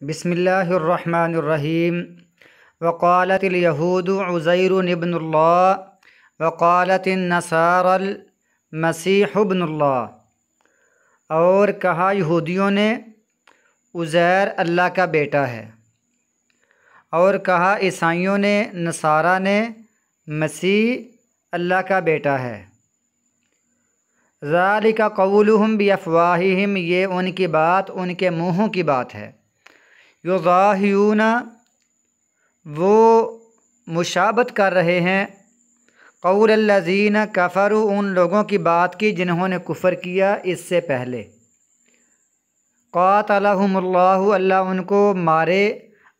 बिस्मिल्लाहिर्रहमानिर्रहीम। वक़ालतिल यहूदु उज़ैरुन इब्नुल्लाह वक़ालतिन नसारल मसीह इब्नुल्लाह। और कहा यहूदियों ने उज़ैर अल्लाह का बेटा है, और कहा ईसाइयों ने, नसारा ने, मसीह अल्लाह का बेटा है। ज़ालिका क़ौलुहुम बिअफ़वाहिहिम, ये उनकी बात उनके मुँहों की बात है। युज़ाहियूना, वो मुशाबत कर रहे हैं, क़ौलल्लज़ीना कफ़रू, उन लोगों की बात की जिन्होंने कुफ़र किया इससे पहले। क़ातलहुमुल्लाहु, अल्लाह उनको मारे।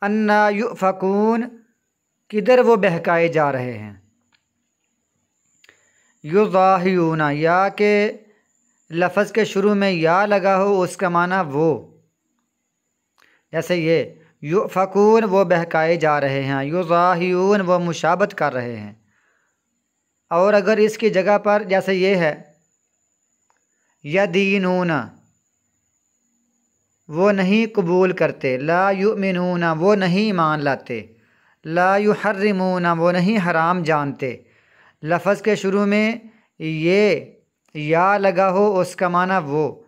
अन्ना युफ़कून, किधर वो बहकाए जा रहे हैं। युज़ाहियूना, या के लफ्ज़ के शुरू में या लगा हो, उसका माना वो, जैसे ये युफ़कून वो बहकाए जा रहे हैं, युज़ाहियून वो मुशाबत कर रहे हैं। और अगर इसकी जगह पर जैसे ये है यदीनूना, वो नहीं कबूल करते, ला युमिनूना वो नहीं मान लाते, ला युहर्रिमूना वो नहीं हराम जानते। लफ्ज़ के शुरू में ये या लगा हो, उसका माना वो।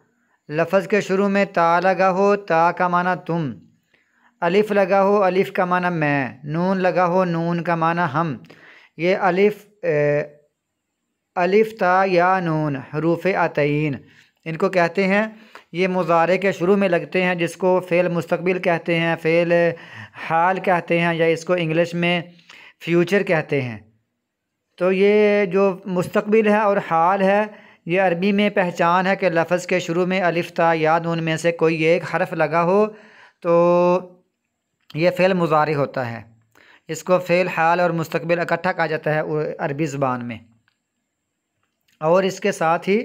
लफ्ज़ के शुरू में ता लगा हो, ता का माना तुम। अलिफ़ लगा हो, अलिफ़ का माना मैं। नून लगा हो, नून का माना हम। ये अलिफ़ ता या नून हरूफ़ अतईन इनको कहते हैं। ये मुज़ारे के शुरू में लगते हैं, जिसको फ़ेल मुस्तक़बिल कहते हैं, फ़ेल हाल कहते हैं, या इसको इंग्लिश में फ्यूचर कहते हैं। तो ये जो मुस्तक़बिल है और हाल है, ये अरबी में पहचान है कि लफ्ज़ के शुरू में अलिफ़ ता या नून में से कोई एक हर्फ लगा हो तो ये फ़ेल मुज़ारी होता है। इसको फ़ेल हाल और मुस्तक़बिल इकट्ठा कहा जाता है अरबी ज़बान में। और इसके साथ ही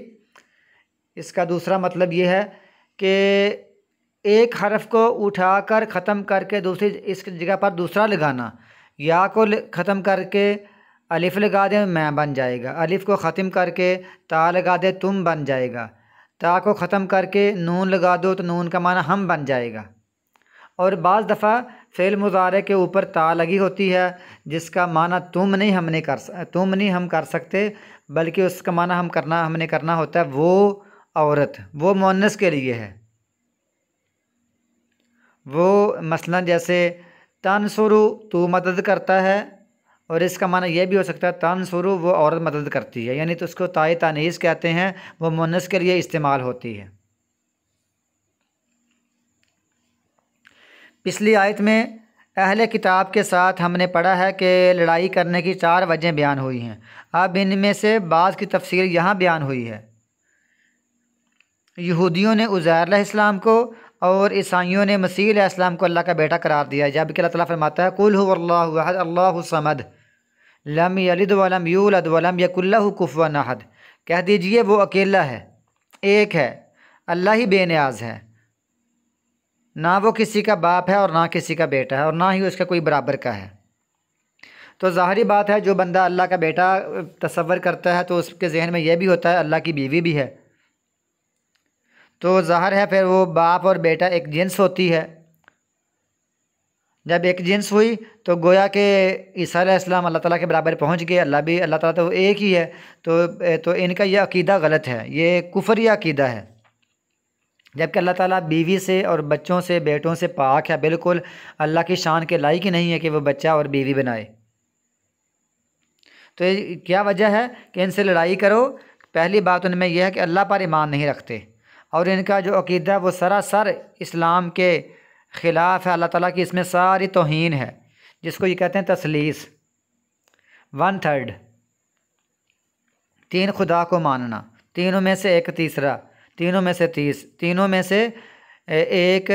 इसका दूसरा मतलब ये है कि एक हर्फ को उठाकर ख़त्म करके दूसरी इसकी जगह पर दूसरा लगाना। या को ख़त्म करके अलिफ़ लगा दे मैं बन जाएगा, अलिफ़ को ख़त्म करके ता लगा दे तुम बन जाएगा, ता को ख़त्म करके नून लगा दो तो नून का माना हम बन जाएगा। और बाज़ दफ़ा फ़ेल मुज़ारे के ऊपर ता लगी होती है, जिसका माना तुम नहीं हम कर सकते, बल्कि उसका माना हमने करना होता है वो औरत, वो मुअन्नस के लिए है। वो मसलन जैसे तनसुरु तू मदद करता है, और इसका माना यह भी हो सकता है तनसुरु वो औरत मदद करती है, यानी तो उसको ताए तानीस कहते हैं, वो मुअन्नस के लिए इस्तेमाल होती है। पिछली आयत में अहले किताब के साथ हमने पढ़ा है कि लड़ाई करने की 4 वजह बयान हुई हैं। अब इनमें से बाज़ की तफसीर यहाँ बयान हुई है। यहूदियों ने उज़ैर अलैहिस्सलाम को और ईसाइयों ने मसीह अलैहिस्सलाम को अल्लाह का बेटा करार दिया, जबकि अल्लाह ताला फरमाता है कुल हुवल्लाहु अहद अल्लाहु समद लम यलिद वलम यूलद वलम यकुल लहु कुफुवन अहद। कह दीजिए वो अकेला है, एक है, अल्लाह ही बेनियाज है, ना वो किसी का बाप है और ना किसी का बेटा है, और ना ही उसका कोई बराबर का है। तो ज़ाहिरी बात है, जो बंदा अल्लाह का बेटा तसव्वुर करता है तो उसके जहन में यह भी होता है अल्लाह की बीवी भी है। तो ज़ाहिर है फिर वो बाप और बेटा एक जिन्स होती है। जब एक जिन्स हुई तो गोया के ईसा अलैहिस्सलाम अल्लाह ताला के बराबर पहुंच गए, अल्लाह ताला तो एक ही है। तो इनका यह अकीदा गलत है, ये कुफरी अकीदा है। जबकि अल्लाह ताला बीवी से और बच्चों से, बेटों से पाक है, बिल्कुल अल्लाह की शान के लायक ही नहीं है कि वो बच्चा और बीवी बनाए। तो क्या वजह है कि इनसे लड़ाई करो? पहली बात उनमें यह है कि अल्लाह पर ईमान नहीं रखते, और इनका जो अकीदा वो सरासर इस्लाम के ख़िलाफ़ है। अल्लाह ताला की इसमें सारी तौहीन है, जिसको ये कहते हैं तसलीस, 1/3, 3 खुदा को मानना, तीनों में से एक तीसरा, तीनों में से 30, तीनों में से एक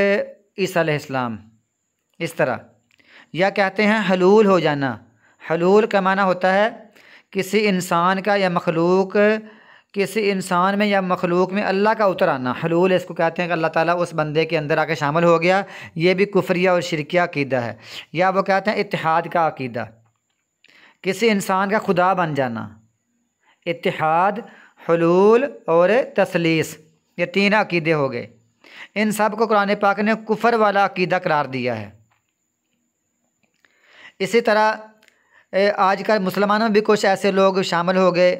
ईसा अलैहिस्सलाम, इस तरह। या कहते हैं हलूल हो जाना। हलूल का माना होता है किसी इंसान का या मखलूक, किसी इंसान में या मखलूक में अल्लाह का उतर आना। हलूल इसको कहते हैं कि अल्लाह ताला उस बंदे के अंदर आके शामिल हो गया। ये भी कुफरिया और शिरकिया अकीदा है। या वो कहते हैं इत्तिहाद का अकीदा, किसी इंसान का खुदा बन जाना। इत्तिहाद, हुलूल और तसलीस, ये 3 अकीदे हो गए। इन सब को कुरान पाक ने कुफर वाला अकीदा करार दिया है। इसी तरह आजकल मुसलमानों में भी कुछ ऐसे लोग शामिल हो गए,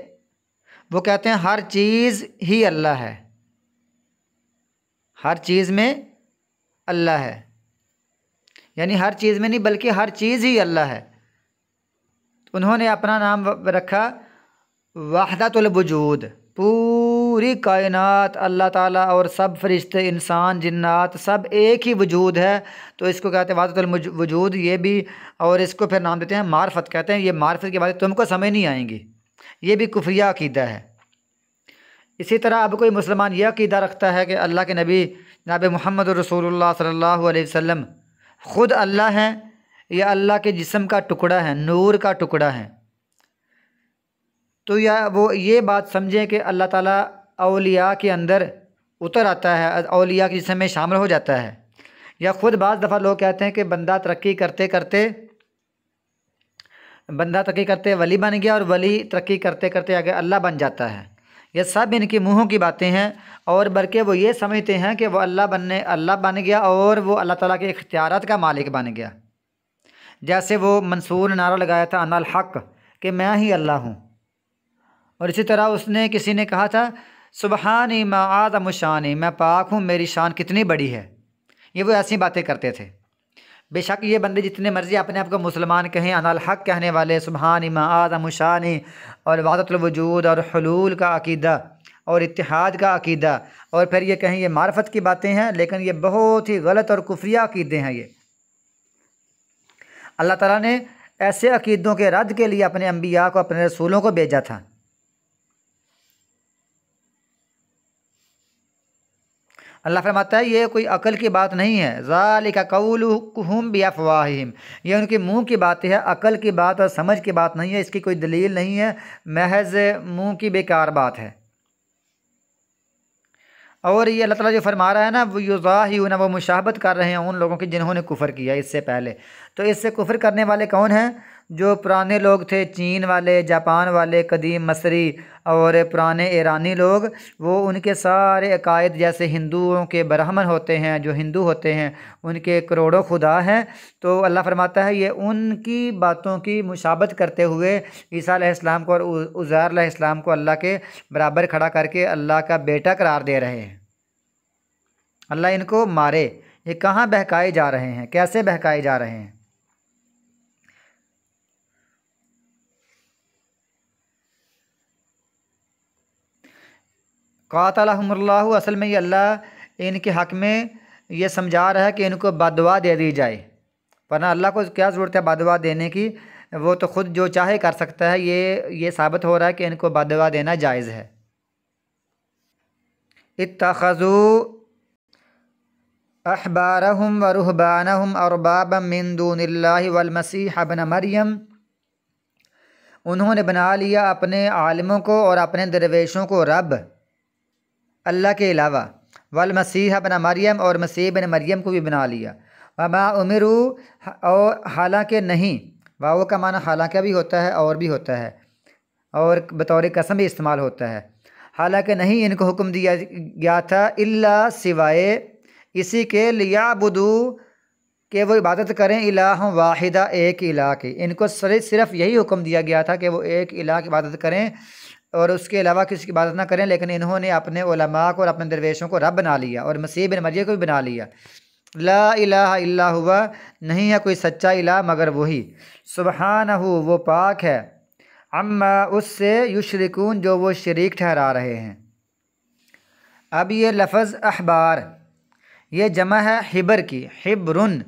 वो कहते हैं हर चीज़ ही अल्लाह है, हर चीज़ में अल्लाह है, यानी हर चीज़ में नहीं बल्कि हर चीज़ ही अल्लाह है। उन्होंने अपना नाम रखा वहदतुल वजूद। पूरी कायनात अल्लाह ताला और सब फरिश्ते, इंसान, जिन्नात सब एक ही वजूद है, तो इसको कहते हैं वहदतुल वजूद। ये भी, और इसको फिर नाम देते हैं मार्फत। कहते हैं ये मार्फत की बातें तुमको समझ नहीं आएंगी, ये भी कुफरिया अकीदा है। इसी तरह अब कोई मुसलमान यह अकीदा रखता है कि अल्लाह के नबी जनाब मोहम्मद रसूलुल्लाह सल्लल्लाहु अलैहि वसल्लम ख़ुद अल्लाह हैं, या अल्लाह के जिस्म का टुकड़ा है, नूर का टुकड़ा है। तो या वो ये बात समझें कि अल्लाह ताला औलिया के अंदर उतर आता है, औलिया के जिस्म में शामिल हो जाता है। या ख़ुद बाज़ दफ़ा लोग कहते हैं कि बंदा तरक्की करते वली बन गया, और वली तरक्की करते करते आगे अल्लाह बन जाता है। ये सब इनकी मुँहों की बातें हैं, और बल्कि वो ये समझते हैं कि वो अल्लाह बन गया और वो अल्लाह ताला के इख्तियारात का मालिक बन गया। जैसे वो मंसूर ने नारा लगाया था अनल हक़, कि मैं ही अल्लाह हूँ। और इसी तरह उसने किसी ने कहा था सुबहानी मा आज़म शानी, मैं पाक हूँ, मेरी शान कितनी बड़ी है। ये वो ऐसी बातें करते थे। बेशक ये बंदे जितने मर्जी अपने आप को मुसलमान कहें, अनल हक़ कहने वाले, सुबहानी मा आज़म शानी और वहदतुल वजूद और हुलूल का अकीदा और इत्तिहाद का अकीदा, और फिर ये कहें ये मार्फत की बातें हैं, लेकिन ये बहुत ही गलत और कुफरिया अकीदे हैं। ये अल्लाह ताला ने ऐसे अकीदों के रद्द के लिए अपने अंबिया को, अपने रसूलों को भेजा था। अल्लाह फरमाता है ये कोई अकल की बात नहीं है, ज़ालिका कौलुहुम बिअफ़वाहिहिम, ये उनके मुंह की बात है, अकल की बात और समझ की बात नहीं है, इसकी कोई दलील नहीं है, महज मुंह की बेकार बात है। और ये अल्लाह ताला जो फरमा रहा है ना, वो युज़ाहिऊन, वो मुशाहबत कर रहे हैं उन लोगों की जिन्होंने कुफ़र किया इससे पहले। तो इससे कुफ़र करने वाले कौन हैं? जो पुराने लोग थे, चीन वाले, जापान वाले, कदीम मसरी और पुराने ईरानी लोग, वो उनके सारे अकायद, जैसे हिंदुओं के ब्राह्मण होते हैं, जो हिंदू होते हैं उनके करोड़ों खुदा हैं। तो अल्लाह फरमाता है ये उनकी बातों की मुशाबत करते हुए ईसा अलैहिस्सलाम को और उज़ैर अलैहिस्सलाम को अल्लाह के बराबर खड़ा करके अल्लाह का बेटा करार दे रहे हैं। अल्लाह इनको मारे। ये कहाँ बहकाए जा रहे हैं, कैसे बहकाए जा रहे हैं? क़ातलहुमुल्लाहु, असल में ये अल्लाह इनके हक़ में ये समझा रहा है कि इनको बददुआ दे दी जाए, वरना अल्लाह को क्या ज़रूरत है बददुआ देने की, वो तो ख़ुद जो चाहे कर सकता है। ये साबित हो रहा है कि इनको बददुआ देना जायज़ है। इत्तख़ज़ू अहबारहुम व रुहबानहुम अरबाबम मिन दूनिल्लाहि वल मसीह इब्न मरियम, उन्होंने बना लिया अपने आलिमों को और अपने दरवेशों को रब अल्लाह के अलावा, वल मसीह इब्न मरियम, और मसीह बिन मरियम को भी बना लिया। वमा उमिरू, और हालांकि नहीं, वाव का माना हालांकि भी होता है और भी होता है, और बतौर कसम भी इस्तेमाल होता है। हालांकि नहीं इनको हुक्म दिया गया था इल्ला सिवाय इसी के लियाबुदू, कि वो इबादत करें इलाह वाहिदा, एक इलाह की। इनको सिर्फ यही हुक्म दिया गया था कि वो एक इलाह की इबादत करें और उसके अलावा किसी की इबादत ना करें। लेकिन इन्होंने अपने उलमा को और अपने दरवेशों को रब बना लिया, और मसीह बिन मरियम को भी बना लिया। ला इलाहा इल्ला हुवा, नहीं है कोई सच्चा इलाह मगर वही। सुबहानहू, वो पाक है, अम्मा, उससे, युशरिकून, जो वो शरीक ठहरा रहे हैं। अब ये लफ्ज़ अहबार, ये जमा है हिबर की, हिब्रुन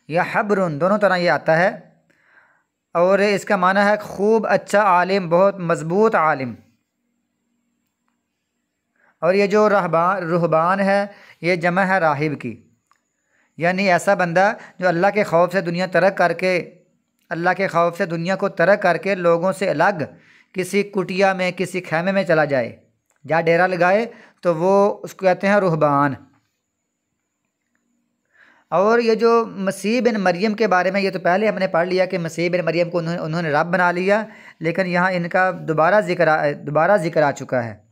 या हब्रुन, दोनों तरह ये आता है, और इसका माना है खूब अच्छा आलिम, बहुत मजबूत आलिम। और ये जो रुहबान है ये जमा है राहिब की, यानी ऐसा बंदा जो अल्लाह के खौफ से दुनिया तरक करके, अल्लाह के खौफ से दुनिया को तरक करके लोगों से अलग किसी कुटिया में, किसी खैमे में चला जाए, जहाँ डेरा लगाए, तो वो उसको कहते हैं रुहबान। और ये जो मसीह बिन मरियम के बारे में, ये तो पहले हमने पढ़ लिया कि मसीह बिन मरियम को उन्होंने रब बना लिया, लेकिन यहाँ इनका दोबारा जिक्र आ चुका है,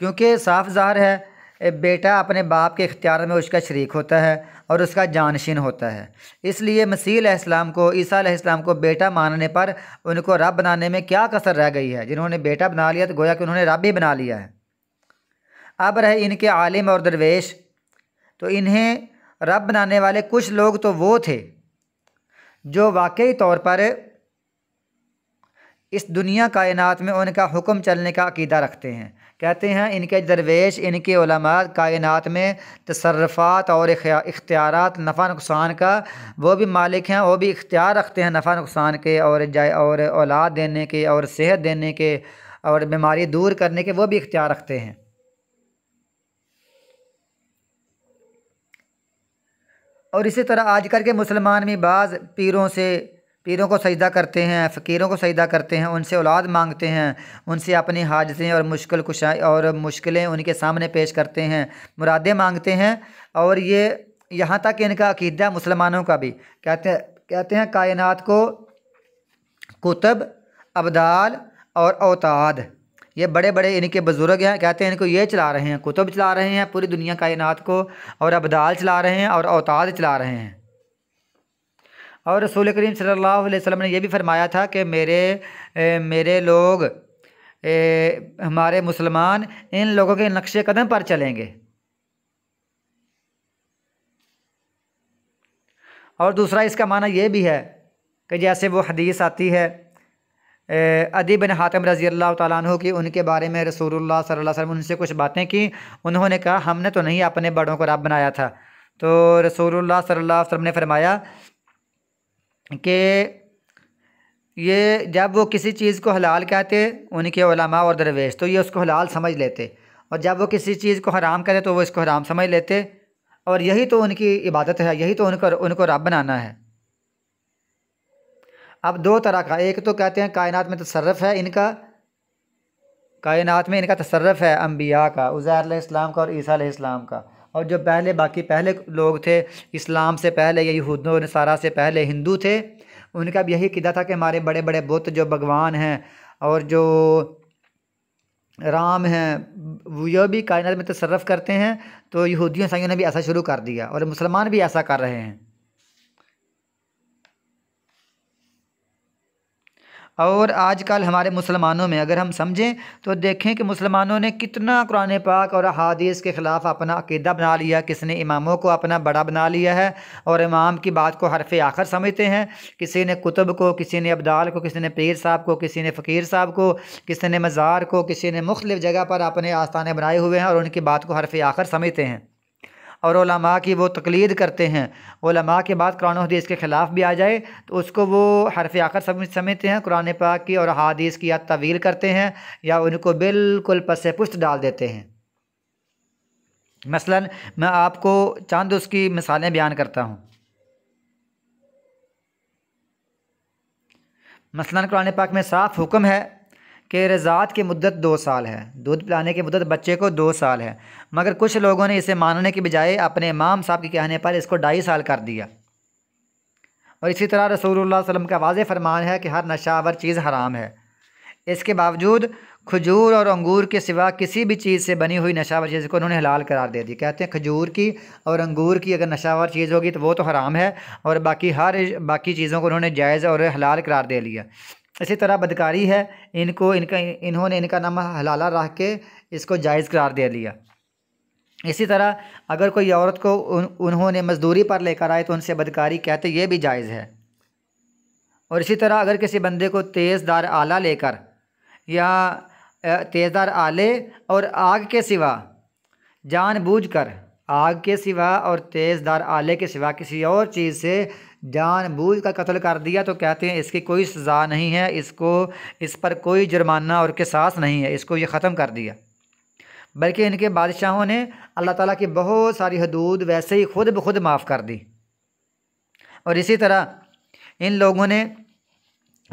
क्योंकि साफ ज़ाहिर है बेटा अपने बाप के इख्तियार में उसका शरीक होता है और उसका जानशीन होता है। इसलिए मसीह अलैहिस्सलाम को, ईसा अलैहिस्सलाम को बेटा मानने पर उनको रब बनाने में क्या कसर रह गई है। जिन्होंने बेटा बना लिया तो गोया कि उन्होंने रब ही बना लिया है। अब रहे इनके आलिम और दरवेश, तो इन्हें रब बनाने वाले कुछ लोग तो वो थे जो वाकई तौर पर इस दुनिया कायनात में उनका हुक्म चलने का अकीदा रखते हैं। कहते हैं इनके दरवेश, इनके उलमा कायनात में तसर्रुफ़ात और इख्तियारात नफ़ा नुकसान का वो भी मालिक हैं, वो भी इख्तियार रखते हैं नफ़ा नुकसान के और औलाद देने के और सेहत देने के और बीमारी दूर करने के, वो भी इख्तियार रखते हैं। और इसी तरह आजकल के मुसलमान भी बाज़ पीरों को सजदा करते हैं, फ़कीरों को सजदा करते हैं, उनसे औलाद मांगते हैं, उनसे अपनी हाजतें और मुश्किल कुशाई और मुश्किलें उनके सामने पेश करते हैं, मुरादें मांगते हैं। और ये यहाँ तक इनका अकीदा मुसलमानों का भी, कहते हैं कायनात को कुतुब, अब्दाल और औताद, ये बड़े बड़े इनके बुज़ुर्ग हैं, कहते हैं इनको ये चला रहे हैं, कुतुब चला रहे हैं पूरी दुनिया कायनात को, और अब्दाल चला रहे हैं और औताद चला रहे हैं। और रसूल करीम सल्लल्लाहु अलैहि वसल्लम ने यह भी फरमाया था कि मेरे लोग, हमारे मुसलमान इन लोगों के नक्शे कदम पर चलेंगे। और दूसरा इसका माना यह भी है कि जैसे वो हदीस आती है अदी बिन हातिम रज़ी अल्लाह तआला अन्हु की, उनके बारे में रसूलुल्लाह सल्लल्लाहु अलैहि वसल्लम उनसे कुछ बातें की। उन्होंने कहा हमने तो नहीं अपने बड़ों को रब बनाया था। तो रसूलुल्लाह सल्लल्लाहु अलैहि वसल्लम ने फरमाया कि ये जब वो किसी चीज़ को हलाल कहते उनके उलमा और दरवेश, तो ये उसको हलाल समझ लेते, और जब वो किसी चीज़ को हराम कहते तो वो इसको हराम समझ लेते। और यही तो उनकी इबादत है, यही तो उनको रब बनाना है। अब दो तरह का, एक तो कहते हैं कायनात में तसर्रुफ़ है इनका, कायनात में इनका तसर्रुफ़ है अम्बिया का, उज़ैर अलैहिस्सलाम का और ईसा अलैहिस्सलाम का। और जो पहले लोग थे इस्लाम से पहले, या यहूद व नसारा से पहले हिंदू थे, उनका भी यही क़ीदा था कि हमारे बड़े बड़े बुत जो भगवान हैं और जो राम हैं वो भी कायनात में तसर्रुफ़ करते हैं। तो यहूदियों ईसाइयों ने भी ऐसा शुरू कर दिया और मुसलमान भी ऐसा कर रहे हैं। और आजकल हमारे मुसलमानों में अगर हम समझें तो देखें कि मुसलमानों ने कितना कुरान पाक और अहादीस के ख़िलाफ़ अपना अक़ीदा बना लिया। किसने इमामों को अपना बड़ा बना लिया है और इमाम की बात को हरफ़ आखिर समझते हैं। किसी ने कुतुब को, किसी ने अब्दाल को, किसी ने पीर साहब को, किसी ने फ़कीर साहब को, किसी ने मज़ार को, किसी ने मुख्तलिफ़ जगह पर अपने आस्थाने बनाए हुए हैं और उनकी बात को हरफ़ आखिर समझते हैं और उलमा की वो तक़लीद करते हैं। उलमा के बाद कुरान और हदीस के ख़िलाफ़ भी आ जाए तो उसको वो हरफ़ आखिर समझते हैं, कुरान पाक की और हदीस की या तवील करते हैं या उनको बिल्कुल पसे पुश्त डाल देते हैं। मसलन मैं आपको चंद उसकी मिसालें बयान करता हूँ। मसलन कुरान पाक में साफ़ हुक्म है कि रज़ात की मुद्दत 2 साल है, दूध पिलाने की मुद्दत बच्चे को 2 साल है, मगर कुछ लोगों ने इसे मानने के बजाय अपने इमाम साहब के कहने पर इसको 2.5 साल कर दिया। और इसी तरह रसूलुल्लाह सल्लल्लाहु अलैहि वसल्लम का वाज़ेह फरमान है कि हर नशावर चीज़ हराम है। इसके बावजूद खजूर और अंगूर के सिवा किसी भी चीज़ से बनी हुई नशावर चीज़ को उन्होंने हलाल करार दे दी। कहते हैं खजूर की और अंगूर की अगर नशावर चीज़ होगी तो वो तो हराम है, और बाकी चीज़ों को उन्होंने जायज़ और हलाल करार दे लिया। इसी तरह बदकारी है, इन्होंने इनका नाम हलाला रख के इसको जायज़ करार दे लिया। इसी तरह अगर कोई औरत को उन्होंने मजदूरी पर लेकर आए तो उनसे बदकारी कहते ये भी जायज़ है। और इसी तरह अगर किसी बंदे को तेज़दार आला लेकर या तेज़दार आले और आग के सिवा जानबूझकर, आग के सिवा और तेज़दार आले के सिवा किसी और चीज़ से जानबूझ कर कत्ल कर दिया तो कहते हैं इसकी कोई सज़ा नहीं है, इस पर कोई जुर्माना और किसास नहीं है, इसको ये ख़त्म कर दिया। बल्कि इनके बादशाहों ने अल्लाह ताला की बहुत सारी हदूद वैसे ही खुद ब खुद माफ़ कर दी। और इसी तरह इन लोगों ने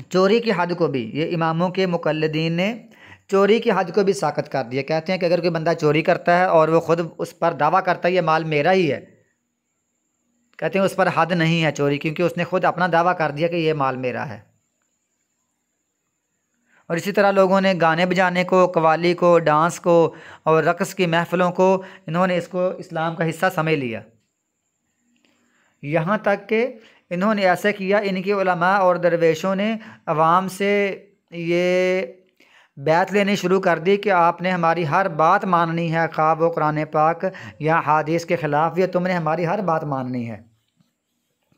चोरी की हद को भी, ये इमामों के मुक़ल्लिदीन ने चोरी की हद को भी साक़त कर दिया। कहते हैं कि अगर कोई बंदा चोरी करता है और वो ख़ुद उस पर दावा करता है ये माल मेरा ही है, कहते हैं उस पर हद नहीं है चोरी, क्योंकि उसने खुद अपना दावा कर दिया कि ये माल मेरा है। और इसी तरह लोगों ने गाने बजाने को, कव्वाली को, डांस को और रक़्स की महफ़िलों को इन्होंने इसको इस्लाम का हिस्सा समझ लिया। यहाँ तक कि इन्होंने ऐसा किया, इनके उलमा और दरवेशों ने अवाम से ये बैत लेनी शुरू कर दी कि आपने हमारी हर बात माननी है, खा वो कुरान पाक या हदीस के ख़िलाफ़ भी, तुमने हमारी हर बात माननी है।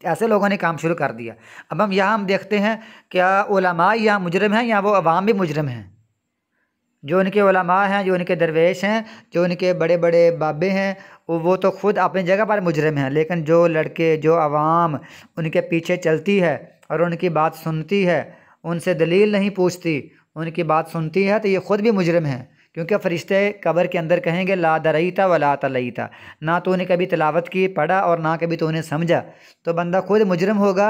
ऐसे लोगों ने काम शुरू कर दिया। अब हम देखते हैं क्या उलमा या मुजरिम हैं या वो अवाम भी मुजरिम हैं। जो उनके उलमा हैं, जो उनके दरवेश हैं, जो उनके बड़े बड़े बाबे हैं, वो तो ख़ुद अपनी जगह पर मुजरिम हैं, लेकिन जो लड़के, जो अवाम उनके पीछे चलती है और उनकी बात सुनती है, उनसे दलील नहीं पूछती, उनकी बात सुनती है, तो ये ख़ुद भी मुजरिम हैं। क्योंकि फ़रिश्ते कब्र के अंदर कहेंगे ला दरईता व ला तलईता, ना तो उन्हें कभी तिलावत की, पढ़ा, और ना कभी तो उन्हें समझा, तो बंदा खुद मुजरिम होगा।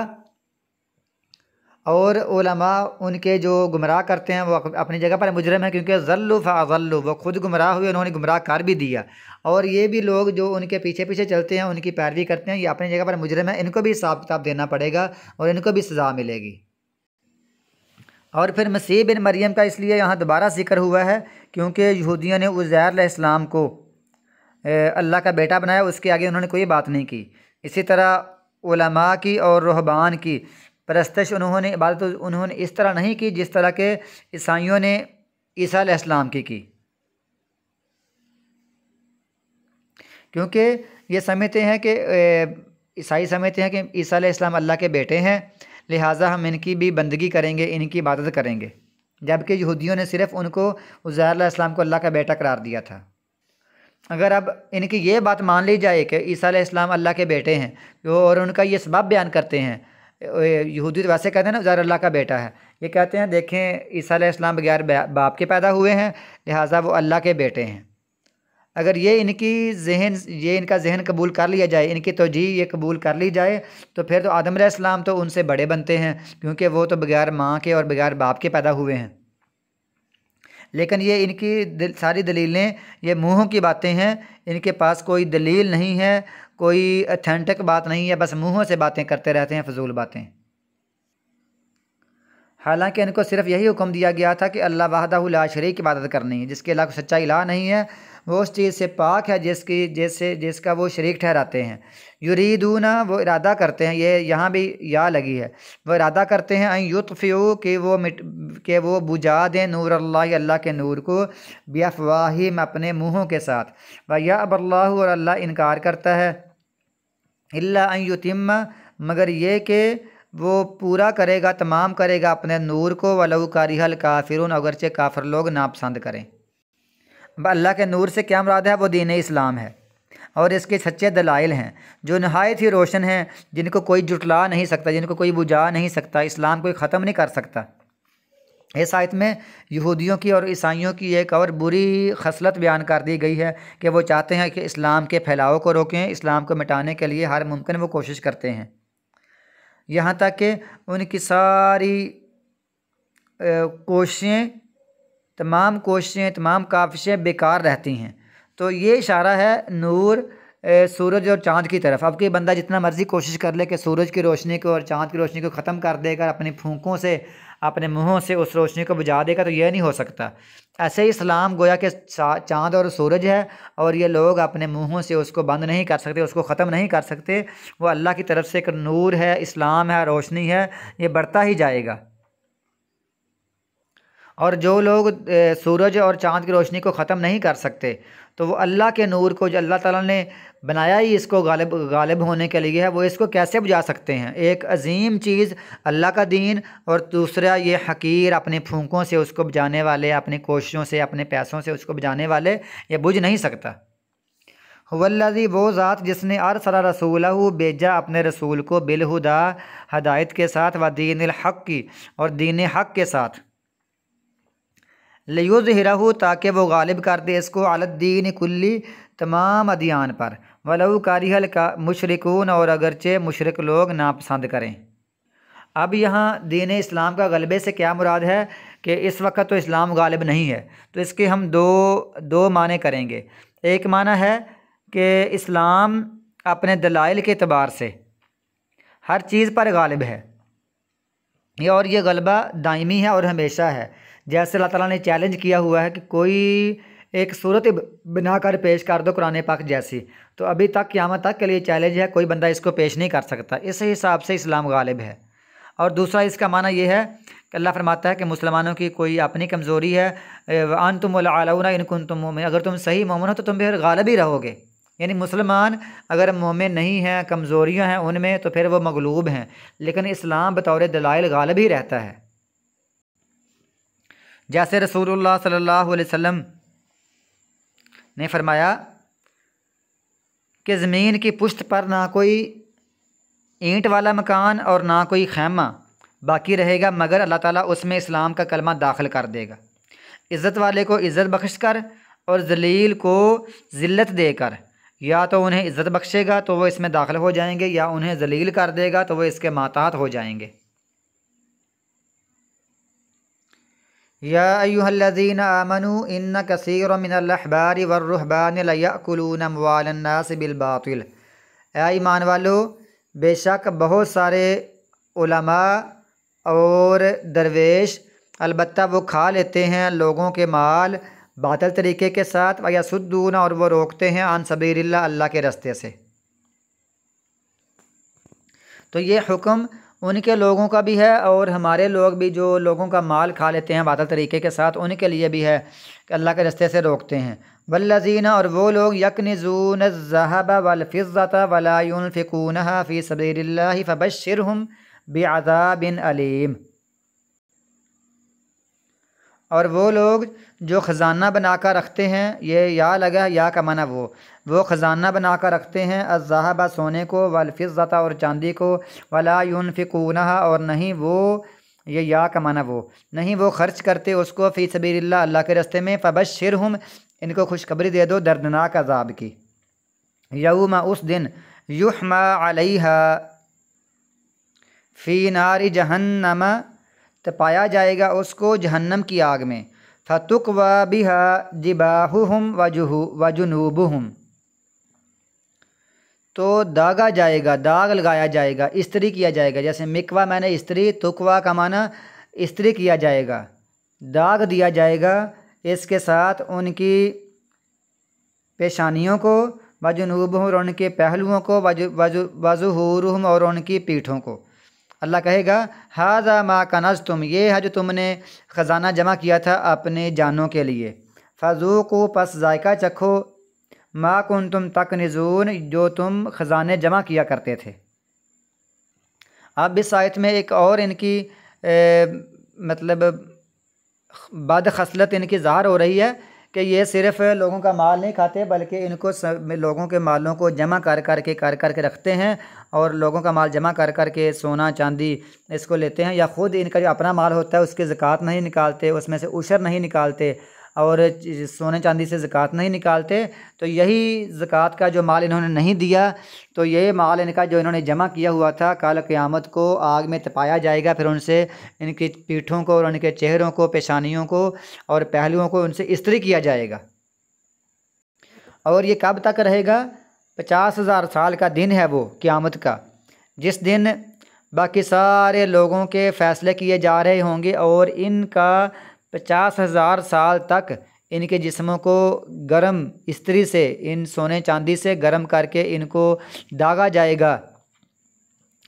और उलमा उनके जो गुमराह करते हैं वो अपनी जगह पर मुजरिम है, क्योंकि ज़ल्लु फ़अज़ल्लु, वो खुद गुमराह हुए, उन्होंने गुमराह कर भी दिया। और ये भी लोग जो उनके पीछे पीछे चलते हैं, उनकी पैरवी करते हैं, ये अपनी जगह पर मुजरिम है, इनको भी हिसाब किताब देना पड़ेगा और इनको भी सज़ा मिलेगी। और फिर मसीह बिन मरियम का इसलिए यहाँ दोबारा जिक्र हुआ है क्योंकि यहूदियों ने उज़ैर अलैहिस्सलाम को अल्लाह का बेटा बनाया, उसके आगे उन्होंने कोई बात नहीं की। इसी तरह उलमा की और रुहबान की परस्तश उन्होंने, इबादत उन्होंने इस तरह नहीं की जिस तरह के ईसाइयों ने ईसा अलैहिस्सलाम की, क्योंकि ये समझते हैं कि ईसाई समझते हैं कि ईसा अलैहिस्सलाम अल्लाह के बेटे हैं, लिहाजा हम इनकी भी बंदगी करेंगे, इनकी इबादत करेंगे। जबकि यहूदियों ने सिर्फ़ उनको उज़ैर अलैहिस्सलाम को अल्लाह का बेटा करार दिया था। अगर अब इनकी ये बात मान ली जाए कि ईसा अलैहिस्सलाम अल्लाह के बेटे हैं और उनका ये सबब बयान करते हैं, यहूदी तो वैसे कहते हैं ना उज़ैर अल्लाह का बेटा है, ये कहते हैं देखें ईसा अलैहिस्सलाम बगैर बाप के पैदा हुए हैं, लिहाजा वो अल्लाह के बेटे हैं। अगर ये इनका जहन कबूल कर लिया जाए, इनकी तौजीह ये कबूल कर ली जाए, तो फिर तो आदम अलैहिस्सलाम तो उनसे बड़े बनते हैं, क्योंकि वो तो बगैर माँ के और बगैर बाप के पैदा हुए हैं। लेकिन ये इनकी सारी दलीलें ये मुँहों की बातें हैं, इनके पास कोई दलील नहीं है, कोई अथेंटिक बात नहीं है, बस मुँहों से बातें करते रहते हैं, फजूल बातें। हालांकि इनको सिर्फ यही हुक्म दिया गया था कि अल्लाह वहदहु ला शरीक की इबादत करनी है, जिसके अलावा सच्चा इलाह नहीं है, वो उस चीज़ से पाक है जिसका वो शरीक ठहराते हैं। युरीदूना, वो इरादा करते हैं, ये यहाँ भी या लगी है, वो इरादा करते हैं अन युत्फ़िऊ, कि वो बुझा दें नूर अल्लाह, अल्लाह के नूर को, बिअफ़वाहिम, अपने मुँहों के साथ, व यअबल्लाहु, और अल्लाह इनकार करता है, इल्ला अन युतिम्मा, मगर ये कि वो पूरा करेगा, तमाम करेगा अपने नूर को, वलौ कारिहल काफिरून, अगरचे काफिर लोग नापसंद करें। अल्लाह के नूर से क्या मुराद है? वो दीन इस्लाम है और इसके सच्चे दलाइल हैं जो नहायत ही रोशन हैं, जिनको कोई जुटला नहीं सकता, जिनको कोई बुझा नहीं सकता, इस्लाम कोई ख़त्म नहीं कर सकता। इस आयत में यहूदियों की और ईसाइयों की एक और बुरी खसलत बयान कर दी गई है कि वो चाहते हैं कि इस्लाम के फैलाव को रोकें, इस्लाम को मिटाने के लिए हर मुमकिन वो कोशिश करते हैं, यहाँ तक कि उनकी सारी कोशिशें, तमाम काविशें बेकार रहती हैं। तो ये इशारा है नूर, सूरज और चाँद की तरफ। अब कोई बंदा जितना मर्ज़ी कोशिश कर ले कि सूरज की रोशनी को और चाँद की रोशनी को ख़त्म कर देगा, अपनी फूंकों से, अपने मुँहों से उस रोशनी को बुझा देगा, तो यह नहीं हो सकता। ऐसे ही इस्लाम गोया कि चाँद और सूरज है और ये लोग अपने मुँहों से उसको बंद नहीं कर सकते, उसको ख़त्म नहीं कर सकते। वो अल्लाह की तरफ से एक नूर है, इस्लाम है, रोशनी है, ये बढ़ता ही जाएगा। और जो लोग सूरज और चाँद की रोशनी को ख़त्म नहीं कर सकते, तो वो अल्लाह के नूर को, जो अल्लाह ताला ने बनाया ही इसको गालिब होने के लिए है, वो इसको कैसे बुझा सकते हैं? एक अजीम चीज़ अल्लाह का दीन, और दूसरा ये हकीर अपने फूंकों से उसको बुझाने वाले, अपनी कोशिशों से, अपने पैसों से उसको बुझाने वाले, ये बुझ नहीं सकता। हुवल्लज़ी, वो ज़ात जिसने अरसला रसूलहु, भेजा अपने रसूल को, बिलहुदा, हदायत के साथ, व दीनिल हक़ की, और दीन हक़ के साथ, लियुज़हिरहु, ताकि वो गालिब कर दे इसको, अलद्दीन कुल्ली, तमाम अदियान पर, वलौ कारिहल का मुशरिकून, और अगरचे मुशरिक लोग नापसंद करें। अब यहाँ दीन इस्लाम का गलबे से क्या मुराद है कि इस वक्त तो इस्लाम गालिब नहीं है, तो इसके हम दो माने करेंगे। एक माना है कि इस्लाम अपने दलाइल के एतबार से हर चीज़ पर गालिब है, और ये गलबा दायमी है और हमेशा है। जैसे अल्लाह ताला ने चैलेंज किया हुआ है कि कोई एक सूरत बना कर पेश कर दो कुरान पाक जैसी, तो अभी तक क़यामत तक के लिए चैलेंज है, कोई बंदा इसको पेश नहीं कर सकता। इस हिसाब से इस्लाम गालिब है। और दूसरा इसका माना ये है कि अल्लाह फरमाता है कि मुसलमानों की कोई अपनी कमज़ोरी है, अनतुमुल अलाउना इन कुंतुम मोमिन, अगर तुम सही मोमिन हो तो तुम फिर गालिब ही रहोगे। यानी मुसलमान अगर मोमिन नहीं हैं, कमज़ोरियाँ हैं उनमें, तो फिर वो मगलूब हैं, लेकिन इस्लाम बतौर दलाइल गालिब ही रहता है। जैसे रसूलुल्लाह सल्लल्लाहु अलैहि वसल्लम ने फरमाया कि ज़मीन की पुश्त पर ना कोई ईंट वाला मकान और ना कोई खैमा बाकी रहेगा मगर अल्लाह ताला उसमें इस्लाम का कलमा दाखिल कर देगा। इज़्ज़त वाले को इज़्ज़त बख्श कर और ज़लील को ज़िल्लत देकर, या तो उन्हें इज़्ज़त बख्शेगा तो वो इसमें दाखिल हो जाएंगे, या उन्हें ज़लील कर देगा तो वो इसके माताहत हो जाएंगे। या अय्युहल्लज़ीना आमनू इन्न कसीरम मिनल अहबारि वर्रुहबानि लयअकुलूना अम्वालन नास बिल बातिल। ऐ ईमान वालो, बेशक बहुत सारे उलमा और दरवेश अलबत्ता वो खा लेते हैं लोगों के माल बातिल तरीके के साथ, व यसुद्दून और वो रोकते हैं अन सबीलिल्लाह अल्लाह के रास्ते से। तो ये हुक्म उनके लोगों का भी है और हमारे लोग भी जो लोगों का माल खा लेते हैं बातिल तरीके के साथ, उनके लिए भी है कि अल्लाह के रास्ते से रोकते हैं। वल्लज़ीना और वो लोग यकनिज़ून अज़्ज़हब वल फ़िज़्ज़ता वला युनफ़िक़ूनहा फ़ी सबीलिल्लाहि फ़बश्शिरहुम बिअज़ाबिन अलीम। और वो लोग जो ख़जाना बनाकर रखते हैं, ये या लगा या का माना वो ख़जाना बनाकर रखते हैं अज़्ज़हब सोने को, वल फ़िज़्ज़ता और चांदी को, वला युनफ़िक़ूनहा और नहीं वो, ये या का माना वो नहीं वो खर्च करते उसको, फ़ी सबीलिल्लाह अल्लाह के रास्ते में। फ़बश्शिरहुम इनको खुशखबरी दे दो दर्दनाक अज़ाब की। यौमा उस दिन, युहमा अलैहा फ़ी नारि जहन्नम तपाया जाएगा उसको जहन्नम की आग में। फ़तुक्वा बिहा जिबाहुहुम व जुनूबुहुम, तो दागा जाएगा, दाग लगाया जाएगा, इस्त्री किया जाएगा। जैसे मिकवा मैंने इस्त्री, तुकवा का माना इस्त्री किया जाएगा, दाग दिया जाएगा इसके साथ उनकी पेशानियों को, वजुनूबहुम और उनके पहलुओं को, वजुहूरुहुम और उनकी पीठों को। अल्लाह कहेगा हाज़ा मा कनज़्तुम, ये है जो तुमने ख़जाना जमा किया था अपने जानों के लिए। फ़ज़ूक़ू पस जायका चखो, मा कुंतुम तकनिज़ून जो तुम ख़जाने जमा किया करते थे। अब इस आयत में एक और इनकी मतलब बदखसलत इनकी ज़ाहिर हो रही है कि ये सिर्फ़ लोगों का माल नहीं खाते बल्कि इनको लोगों के मालों को जमा कर के रखते हैं, और लोगों का माल जमा कर के सोना चांदी इसको लेते हैं, या ख़ुद इनका जो अपना माल होता है उसकी ज़कात नहीं निकालते, उसमें से उशर नहीं निकालते और सोने चांदी से ज़कात नहीं निकालते। तो यही ज़कात का जो माल इन्होंने नहीं दिया, तो ये माल इनका जो इन्होंने जमा किया हुआ था कल क़यामत को आग में तपाया जाएगा। फिर उनसे इनकी पीठों को और उनके चेहरों को, पेशानियों को और पहलुओं को उनसे इस्त्री किया जाएगा। और ये कब तक रहेगा? 50,000 साल का दिन है वो क़यामत का, जिस दिन बाकी सारे लोगों के फ़ैसले किए जा रहे होंगे और इनका 50,000 साल तक इनके जिस्मों को गर्म इस्त्री से, इन सोने चांदी से गर्म करके इनको दागा जाएगा,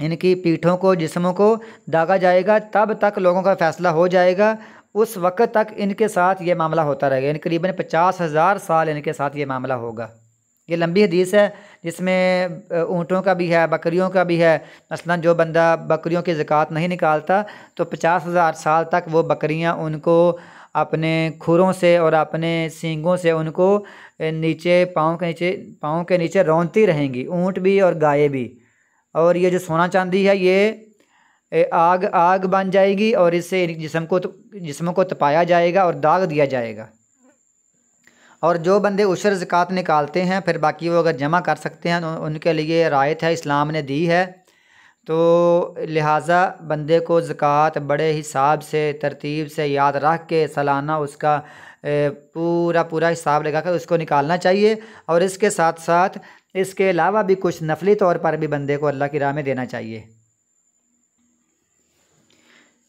इनकी पीठों को, जिस्मों को दागा जाएगा। तब तक लोगों का फ़ैसला हो जाएगा, उस वक़्त तक इनके साथ ये मामला होता रहेगा। यानी करीबन 50,000 साल इनके साथ ये मामला होगा। ये लंबी हदीस है जिसमें ऊँटों का भी है, बकरियों का भी है। मसलन जो बंदा बकरियों की ज़कात नहीं निकालता तो 50,000 साल तक वो बकरियां उनको अपने खुरों से और अपने सींगों से उनको नीचे पाँव के नीचे रौंदती रहेंगी, ऊँट भी और गाय भी। और ये जो सोना चांदी है ये आग बन जाएगी और इससे जिस्मों को तपाया जाएगा और दाग दिया जाएगा। और जो बंदे उशर ज़कात निकालते हैं फिर बाकी वो अगर जमा कर सकते हैं, उनके लिए रायत है, इस्लाम ने दी है। तो लिहाजा बंदे को ज़कात बड़े हिसाब से, तरतीब से याद रख के सालाना उसका पूरा हिसाब लगा कर उसको निकालना चाहिए। और इसके साथ साथ इसके अलावा भी कुछ नफली तौर पर भी बंदे को अल्लाह की राह में देना चाहिए।